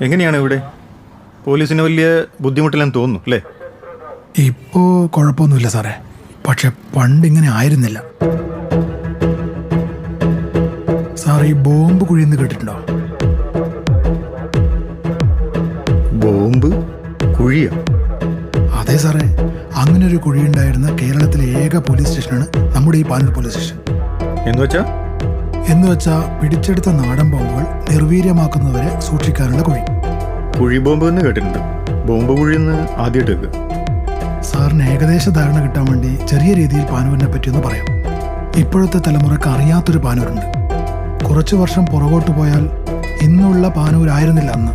എങ്ങനെയാണ് ഇവിടെ? പോലീസിന് വലിയ ബുദ്ധിമുട്ടില്ലെന്ന് തോന്നുന്നു അല്ലേ? ഇപ്പോൾ കുഴപ്പമൊന്നുമില്ല സാറേ, പക്ഷെ പണ്ട് ഇങ്ങനെ ആയിരുന്നില്ല. സാർ ഈ ബോംബ് കുഴിയെന്ന് കേട്ടിട്ടുണ്ടോ? ബോംബ് കുഴിയോ? അതെ സാറേ, അങ്ങനെ ഒരു കുഴി ഉണ്ടായിരുന്ന കേരളത്തിലെ ഏക പോലീസ് സ്റ്റേഷനാണ് നമ്മുടെ ഈ പാനൂർ പോലീസ് സ്റ്റേഷൻ. എന്ന് വെച്ചാ പിടിച്ചെടുത്ത നാടൻ ബോംബുകൾ നിർവീര്യമാക്കുന്നവരെ സൂക്ഷിക്കാനുള്ള കുഴി. കുഴി ബോംബ് എന്ന് കേട്ടിട്ടുണ്ട്, ബോംബ് കുഴിയെന്ന് ആദ്യമായിട്ട് കേൾക്കുക. സാറിന് ഏകദേശ ധാരണ കിട്ടാൻ വേണ്ടി ചെറിയ രീതിയിൽ പാനൂരിനെ പറ്റിയൊന്ന് പറയാം. ഇപ്പോഴത്തെ തലമുറക്ക് അറിയാത്തൊരു പാനൂരുണ്ട്. കുറച്ച് വർഷം പുറകോട്ട് പോയാൽ ഇന്നുള്ള പാനൂരായിരുന്നില്ല അന്ന്.